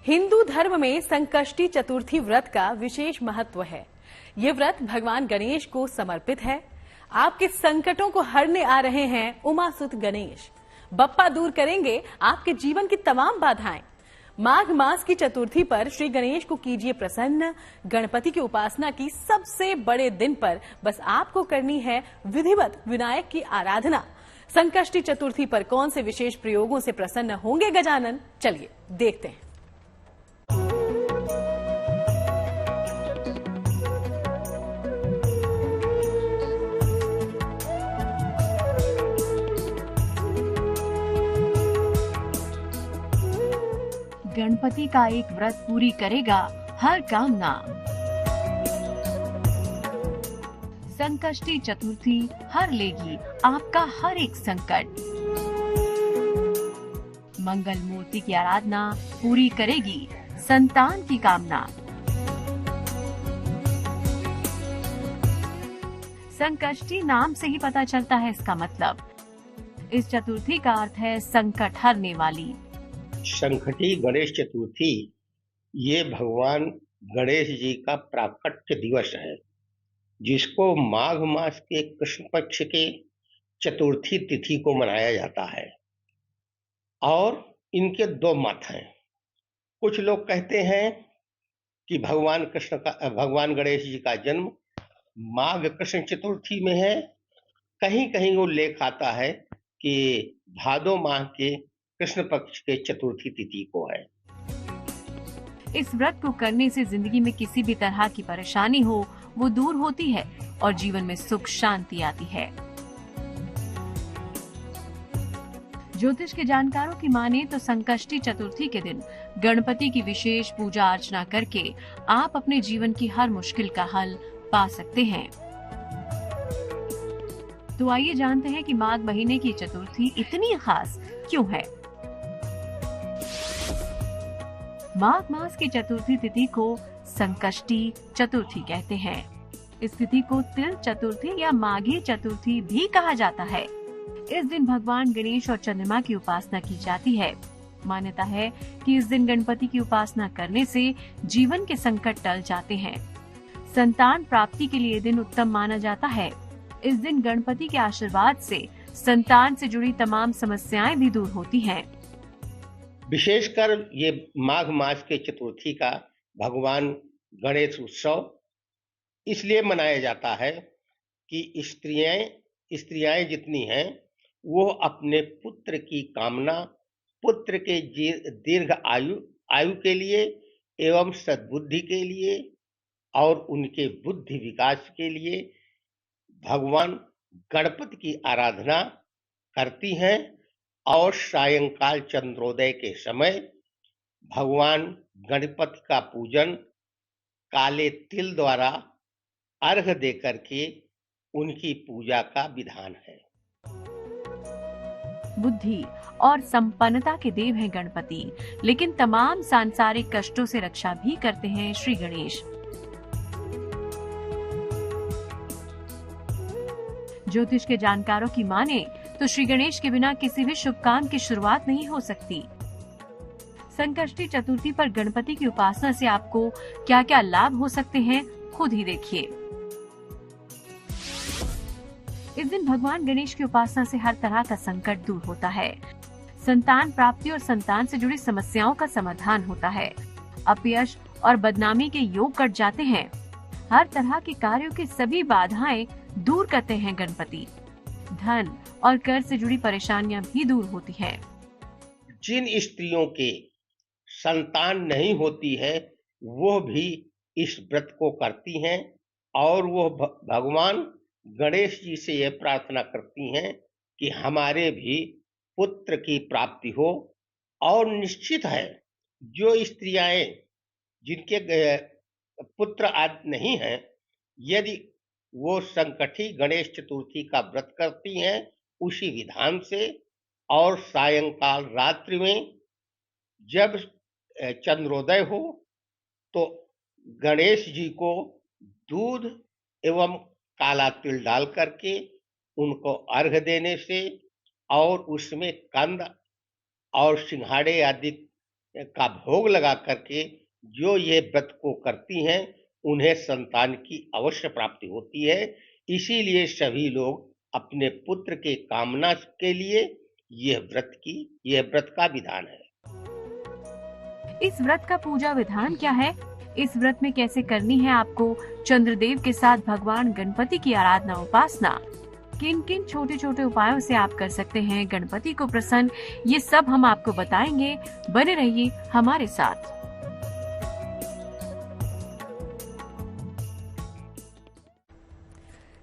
हिंदू धर्म में संकष्टी चतुर्थी व्रत का विशेष महत्व है। ये व्रत भगवान गणेश को समर्पित है। आपके संकटों को हरने आ रहे हैं उमासुत गणेश। बप्पा दूर करेंगे आपके जीवन की तमाम बाधाएं। माघ मास की चतुर्थी पर श्री गणेश को कीजिए प्रसन्न। गणपति की उपासना की सबसे बड़े दिन पर बस आपको करनी है विधिवत विनायक की आराधना। संकष्टी चतुर्थी पर कौन से विशेष प्रयोगों से प्रसन्न होंगे गजानन, चलिए देखते हैं। गणपति का एक व्रत पूरी करेगा हर कामना। संकष्टी चतुर्थी हर लेगी आपका हर एक संकट। मंगल मूर्ति की आराधना पूरी करेगी संतान की कामना। संकष्टी नाम से ही पता चलता है इसका मतलब। इस चतुर्थी का अर्थ है संकट हरने वाली। संकटी गणेश चतुर्थी ये भगवान गणेश जी का प्राकट्य दिवस है, जिसको माघ मास के कृष्ण पक्ष के चतुर्थी तिथि को मनाया जाता है। और इनके दो मत हैं। कुछ लोग कहते हैं कि भगवान गणेश जी का जन्म माघ कृष्ण चतुर्थी में है। कहीं कहीं उल्लेख आता है कि भादो माह के कृष्ण पक्ष के चतुर्थी तिथि को है। इस व्रत को करने से जिंदगी में किसी भी तरह की परेशानी हो वो दूर होती है और जीवन में सुख शांति आती है। ज्योतिष के जानकारों की माने तो संकष्टी चतुर्थी के दिन गणपति की विशेष पूजा अर्चना करके आप अपने जीवन की हर मुश्किल का हल पा सकते हैं। तो आइए जानते हैं कि माघ महीने की चतुर्थी इतनी खास क्यों है। माघ मास की चतुर्थी तिथि को संकष्टी चतुर्थी कहते हैं। इस तिथि को तिल चतुर्थी या माघी चतुर्थी भी कहा जाता है। इस दिन भगवान गणेश और चंद्रमा की उपासना की जाती है। मान्यता है कि इस दिन गणपति की उपासना करने से जीवन के संकट टल जाते हैं। संतान प्राप्ति के लिए दिन उत्तम माना जाता है। इस दिन गणपति के आशीर्वाद से संतान से जुड़ी तमाम समस्याएं भी दूर होती हैं। विशेषकर ये माघ मास के चतुर्थी का भगवान गणेश उत्सव इसलिए मनाया जाता है कि स्त्रियां जितनी हैं वो अपने पुत्र की कामना, पुत्र के दीर्घ आयु के लिए एवं सद्बुद्धि के लिए और उनके बुद्धि विकास के लिए भगवान गणपति की आराधना करती हैं। और सायंकाल चंद्रोदय के समय भगवान गणपति का पूजन काले तिल द्वारा अर्घ देकर के उनकी पूजा का विधान है। बुद्धि और संपन्नता के देव हैं गणपति, लेकिन तमाम सांसारिक कष्टों से रक्षा भी करते हैं श्री गणेश। ज्योतिष के जानकारों की माने तो श्री गणेश के बिना किसी भी शुभ काम की शुरुआत नहीं हो सकती। संकष्टी चतुर्थी पर गणपति की उपासना से आपको क्या क्या लाभ हो सकते हैं, खुद ही देखिए। इस दिन भगवान गणेश की उपासना से हर तरह का संकट दूर होता है। संतान प्राप्ति और संतान से जुड़ी समस्याओं का समाधान होता है। अपयश और बदनामी के योग कट जाते हैं। हर तरह के कार्यों की सभी बाधाएं दूर करते हैं गणपति। धन और कर से जुड़ी परेशानियां भी दूर होती हैं। जिन स्त्रियों के संतान नहीं होती है वो भी इस व्रत को करती हैं और वो भगवान गणेश जी से यह प्रार्थना करती हैं कि हमारे भी पुत्र की प्राप्ति हो। और निश्चित है जो स्त्रियां जिनके पुत्र आदि नहीं है, यदि वो संकटी गणेश चतुर्थी का व्रत करती हैं उसी विधान से और सायंकाल रात्रि में जब चंद्रोदय हो तो गणेश जी को दूध एवं काला तिल डाल करके उनको अर्घ देने से और उसमें कंद और सिंघाड़े आदि का भोग लगा करके जो ये व्रत को करती हैं उन्हें संतान की अवश्य प्राप्ति होती है। इसीलिए सभी लोग अपने पुत्र के कामना के लिए यह व्रत का विधान है। इस व्रत का पूजा विधान क्या है? इस व्रत में कैसे करनी है आपको चंद्रदेव के साथ भगवान गणपति की आराधना उपासना? किन किन छोटे छोटे उपायों से आप कर सकते हैं गणपति को प्रसन्न, ये सब हम आपको बताएंगे। बने रहिए हमारे साथ।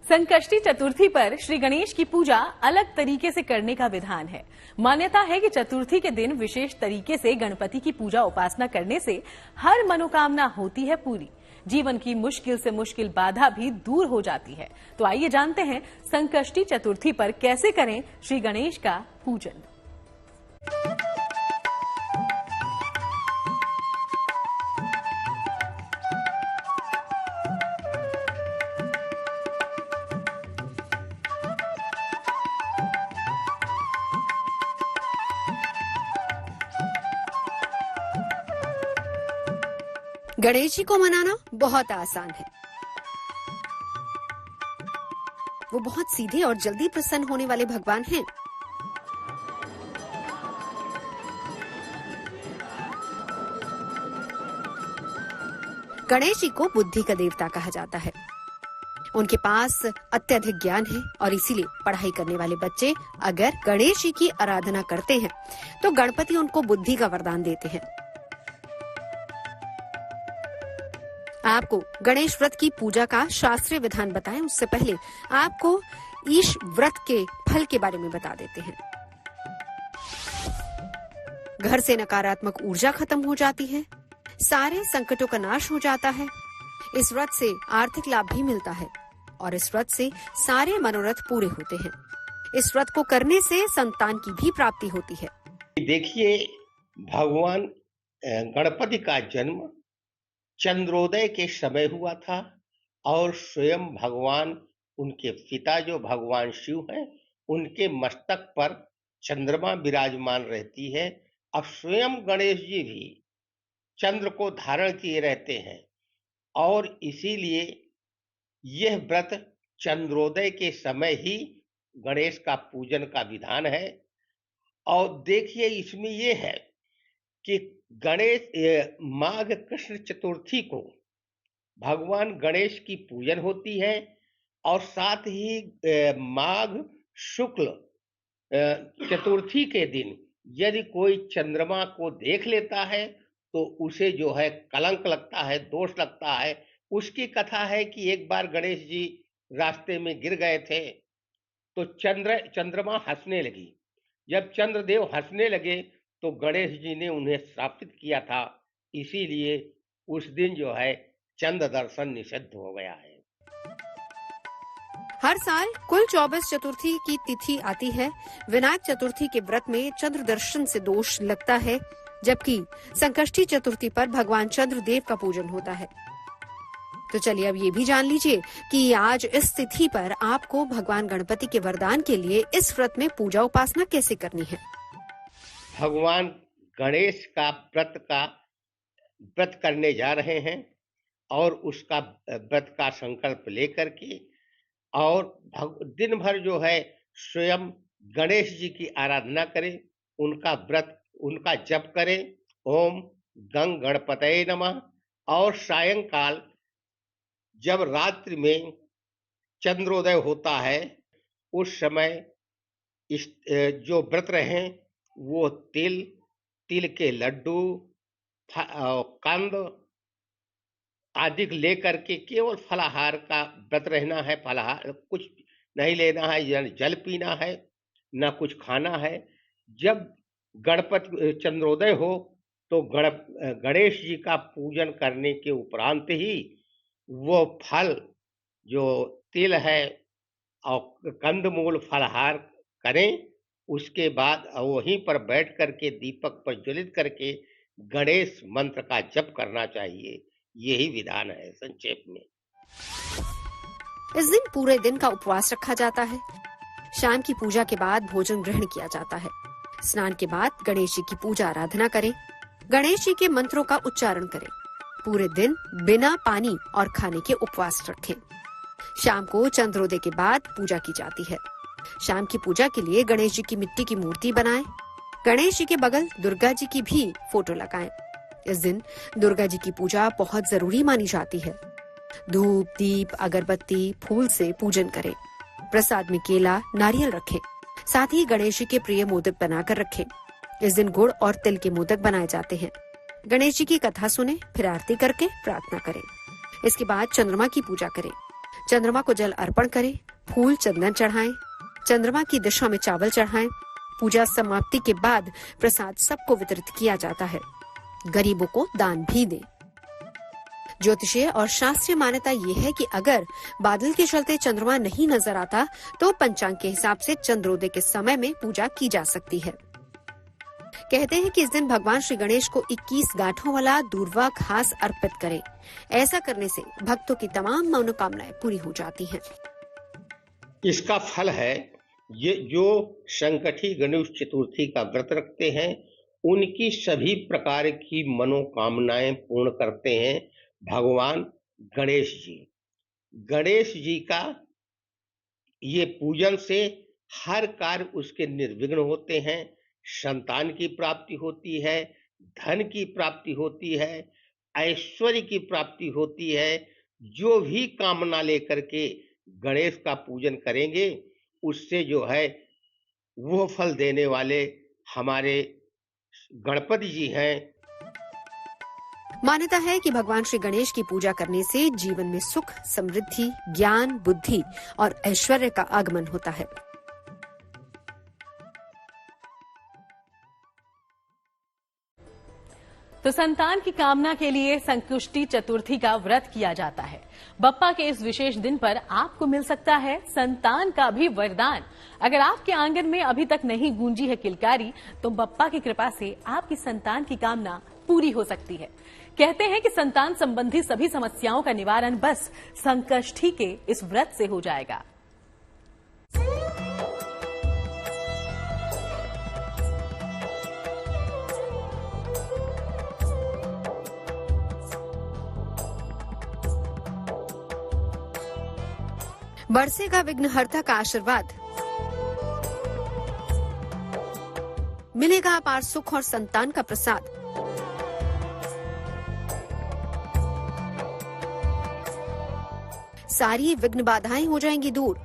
संकष्टी चतुर्थी पर श्री गणेश की पूजा अलग तरीके से करने का विधान है। मान्यता है कि चतुर्थी के दिन विशेष तरीके से गणपति की पूजा उपासना करने से हर मनोकामना होती है पूरी। जीवन की मुश्किल से मुश्किल बाधा भी दूर हो जाती है। तो आइए जानते हैं संकष्टी चतुर्थी पर कैसे करें श्री गणेश का पूजन। गणेश जी को मनाना बहुत आसान है। वो बहुत सीधे और जल्दी प्रसन्न होने वाले भगवान हैं। गणेश जी को बुद्धि का देवता कहा जाता है। उनके पास अत्यधिक ज्ञान है और इसीलिए पढ़ाई करने वाले बच्चे अगर गणेश जी की आराधना करते हैं तो गणपति उनको बुद्धि का वरदान देते हैं। आपको गणेश व्रत की पूजा का शास्त्रीय विधान बताएं उससे पहले आपको ईश व्रत के फल के बारे में बता देते हैं। घर से नकारात्मक ऊर्जा खत्म हो जाती है, सारे संकटों का नाश हो जाता है। इस व्रत से आर्थिक लाभ भी मिलता है और इस व्रत से सारे मनोरथ पूरे होते हैं। इस व्रत को करने से संतान की भी प्राप्ति होती है। देखिए, भगवान गणपति का जन्म चंद्रोदय के समय हुआ था और स्वयं भगवान, उनके पिता जो भगवान शिव हैं, उनके मस्तक पर चंद्रमा विराजमान रहती है। अब स्वयं गणेश जी भी चंद्र को धारण किए रहते हैं और इसीलिए यह व्रत चंद्रोदय के समय ही गणेश का पूजन का विधान है। और देखिए, इसमें यह है कि गणेश माघ कृष्ण चतुर्थी को भगवान गणेश की पूजन होती है और साथ ही माघ शुक्ल चतुर्थी के दिन यदि कोई चंद्रमा को देख लेता है तो उसे जो है कलंक लगता है, दोष लगता है। उसकी कथा है कि एक बार गणेश जी रास्ते में गिर गए थे तो चंद्रमा हंसने लगी। जब चंद्रदेव हंसने लगे तो गणेश जी ने उन्हें श्रापित किया था। इसीलिए उस दिन जो है चंद्र दर्शन निषिद्ध हो गया है। हर साल कुल 24 चतुर्थी की तिथि आती है। विनायक चतुर्थी के व्रत में चंद्र दर्शन से दोष लगता है, जबकि संकष्टी चतुर्थी पर भगवान चंद्रदेव का पूजन होता है। तो चलिए अब ये भी जान लीजिए कि आज इस तिथि पर आपको भगवान गणपति के वरदान के लिए इस व्रत में पूजा उपासना कैसे करनी है। भगवान गणेश का व्रत करने जा रहे हैं और उसका व्रत का संकल्प लेकर के और दिन भर जो है स्वयं गणेश जी की आराधना करें, उनका जप करें, ओम गंग गणपतये नमः। और सायंकाल जब रात्रि में चंद्रोदय होता है उस समय जो व्रत रहें वो तिल के लड्डू, कंद आदि लेकर के केवल फलाहार का व्रत रहना है। फलाहार कुछ नहीं लेना है, जल पीना है, ना कुछ खाना है। जब गणपति चंद्रोदय हो तो गणेश जी का पूजन करने के उपरांत ही वो फल जो तिल है और कंदमूल फलाहार करें। उसके बाद वहीं पर बैठ करके दीपक प्रज्वलित करके गणेश मंत्र का जप करना चाहिए। यही विधान है संक्षेप में। इस दिन पूरे दिन का उपवास रखा जाता है। शाम की पूजा के बाद भोजन ग्रहण किया जाता है। स्नान के बाद गणेश जी की पूजा आराधना करें। गणेश जी के मंत्रों का उच्चारण करें। पूरे दिन बिना पानी और खाने के उपवास रखें। शाम को चंद्रोदय के बाद पूजा की जाती है। शाम की पूजा के लिए गणेश जी की मिट्टी की मूर्ति बनाएं। गणेश जी के बगल दुर्गा जी की भी फोटो लगाएं। इस दिन दुर्गा जी की पूजा बहुत जरूरी मानी जाती है। धूप, दीप, अगरबत्ती, फूल से पूजन करें। प्रसाद में केला, नारियल रखें। साथ ही गणेश जी के प्रिय मोदक बनाकर रखें। इस दिन गुड़ और तिल के मोदक बनाए जाते हैं। गणेश जी की कथा सुने, फिर आरती करके प्रार्थना करें। इसके बाद चंद्रमा की पूजा करें। चंद्रमा को जल अर्पण करें, फूल चंदन चढ़ाएं, चंद्रमा की दिशा में चावल चढ़ाएं। पूजा समाप्ति के बाद प्रसाद सबको वितरित किया जाता है। गरीबों को दान भी दें। ज्योतिषीय और शास्त्रीय मान्यता ये है कि अगर बादल के चलते चंद्रमा नहीं नजर आता तो पंचांग के हिसाब से चंद्रोदय के समय में पूजा की जा सकती है। कहते हैं कि इस दिन भगवान श्री गणेश को 21 गांठों वाला दूर्वा घास अर्पित करें। ऐसा करने से भक्तों की तमाम मनोकामनाएं पूरी हो जाती हैं। इसका फल है ये जो संकटी गणेश चतुर्थी का व्रत रखते हैं उनकी सभी प्रकार की मनोकामनाएं पूर्ण करते हैं भगवान गणेश जी। गणेश जी का ये पूजन से हर कार्य उसके निर्विघ्न होते हैं। संतान की प्राप्ति होती है, धन की प्राप्ति होती है, ऐश्वर्य की प्राप्ति होती है। जो भी कामना लेकर के गणेश का पूजन करेंगे उससे जो है वो फल देने वाले हमारे गणपति जी हैं। मान्यता है कि भगवान श्री गणेश की पूजा करने से जीवन में सुख, समृद्धि, ज्ञान, बुद्धि और ऐश्वर्य का आगमन होता है। तो संतान की कामना के लिए संकष्टी चतुर्थी का व्रत किया जाता है। बप्पा के इस विशेष दिन पर आपको मिल सकता है संतान का भी वरदान। अगर आपके आंगन में अभी तक नहीं गूंजी है किलकारी तो बप्पा की कृपा से आपकी संतान की कामना पूरी हो सकती है। कहते हैं कि संतान संबंधी सभी समस्याओं का निवारण बस संकष्टी के इस व्रत से हो जाएगा। बरसेगा विघ्नहर्ता का आशीर्वाद, मिलेगा अपार सुख और संतान का प्रसाद। सारी विघ्न बाधाएं हो जाएंगी दूर।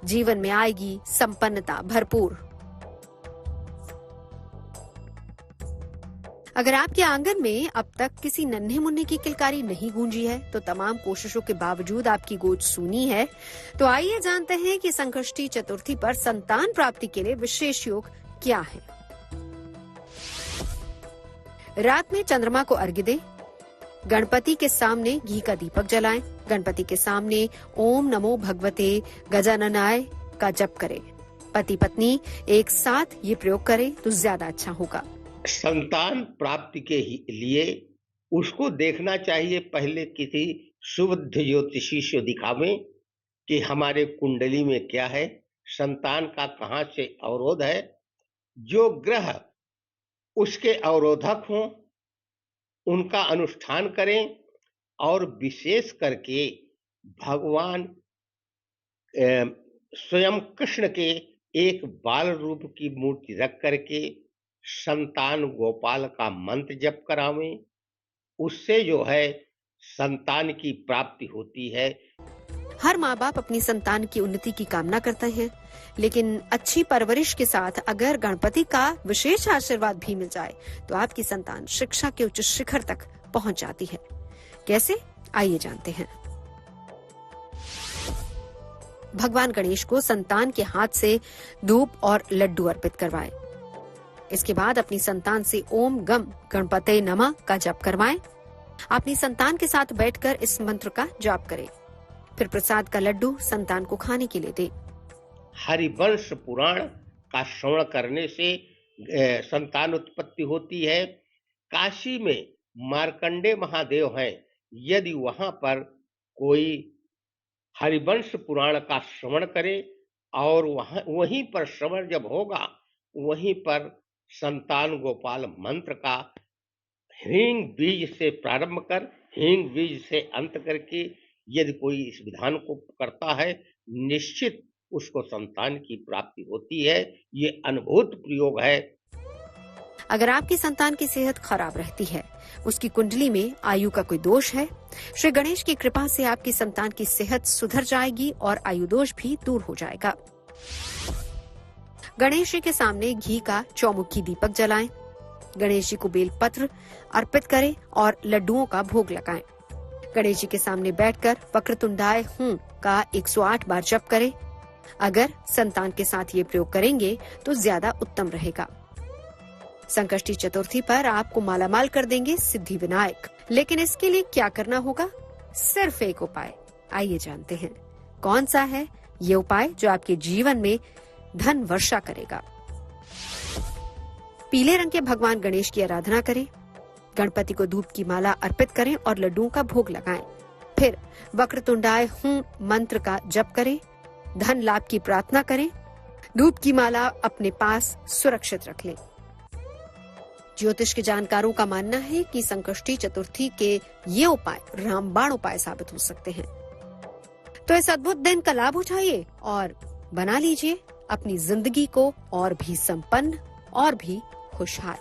जीवन में आएगी संपन्नता भरपूर। अगर आपके आंगन में अब तक किसी नन्हे मुन्ने की किलकारी नहीं गूंजी है तो तमाम कोशिशों के बावजूद आपकी गोद सूनी है, तो आइए जानते हैं कि संकष्टी चतुर्थी पर संतान प्राप्ति के लिए विशेष योग क्या है। रात में चंद्रमा को अर्घ्य दें। गणपति के सामने घी का दीपक जलाएं। गणपति के सामने ओम नमो भगवते गजाननाय का जप करें। पति पत्नी एक साथ ये प्रयोग करें तो ज्यादा अच्छा होगा। संतान प्राप्ति के लिए उसको देखना चाहिए, पहले किसी शुभ ज्योतिषी से दिखावें कि हमारे कुंडली में क्या है, संतान का कहाँ से अवरोध है। जो ग्रह उसके अवरोधक हों उनका अनुष्ठान करें और विशेष करके भगवान स्वयं कृष्ण के एक बाल रूप की मूर्ति रख करके संतान गोपाल का मंत्र जप करावें। उससे जो है संतान की प्राप्ति होती है। हर माँ बाप अपनी संतान की उन्नति की कामना करते हैं, लेकिन अच्छी परवरिश के साथ अगर गणपति का विशेष आशीर्वाद भी मिल जाए तो आपकी संतान शिक्षा के उच्च शिखर तक पहुंच जाती है। कैसे, आइए जानते हैं। भगवान गणेश को संतान के हाथ से धूप और लड्डू अर्पित करवाएं। इसके बाद अपनी संतान से ओम गम गणपते नमः का जप करवाएं। अपनी संतान के साथ बैठकर इस मंत्र का जाप करें। फिर प्रसाद का लड्डू संतान को खाने के लिए दें। हरिवंश पुराण का श्रवण करने से संतान उत्पत्ति होती है। काशी में मार्कंडे महादेव हैं, यदि वहां पर कोई हरिवंश पुराण का श्रवण करे और वहीं पर श्रवण जब होगा वहीं पर संतान गोपाल मंत्र का ह्रीं बीज से प्रारंभ कर ह्रीं बीज से अंत करके यदि कोई इस विधान को करता है, निश्चित उसको संतान की प्राप्ति होती है। ये अनुभूत प्रयोग है। अगर आपकी संतान की सेहत खराब रहती है, उसकी कुंडली में आयु का कोई दोष है, श्री गणेश की कृपा से आपकी संतान की सेहत सुधर जाएगी और आयु दोष भी दूर हो जाएगा। गणेश जी के सामने घी का चौमुखी दीपक जलाएं, गणेश जी को बेलपत्र अर्पित करें और लड्डुओं का भोग लगाएं। गणेश जी के सामने बैठकर वक्रतुंडाय हूं का 108 बार जप करें। अगर संतान के साथ ये प्रयोग करेंगे तो ज्यादा उत्तम रहेगा। संकष्टी चतुर्थी पर आपको मालामाल कर देंगे सिद्धि विनायक। लेकिन इसके लिए क्या करना होगा? सिर्फ एक उपाय। आइए जानते हैं कौन सा है ये उपाय जो आपके जीवन में धन वर्षा करेगा। पीले रंग के भगवान गणेश की आराधना करें, गणपति को धूप की माला अर्पित करें और लड्डुओं का भोग लगाएं। फिर वक्रतुंडाय हूं मंत्र का जप करें, धन लाभ की प्रार्थना करें, धूप की माला अपने पास सुरक्षित रख लें। ज्योतिष के जानकारों का मानना है कि संकष्टी चतुर्थी के ये उपाय रामबाण उपाय साबित हो सकते हैं। तो इस अद्भुत दिन का लाभ उठाइए और बना लीजिए अपनी जिंदगी को और भी संपन्न और भी खुशहाल।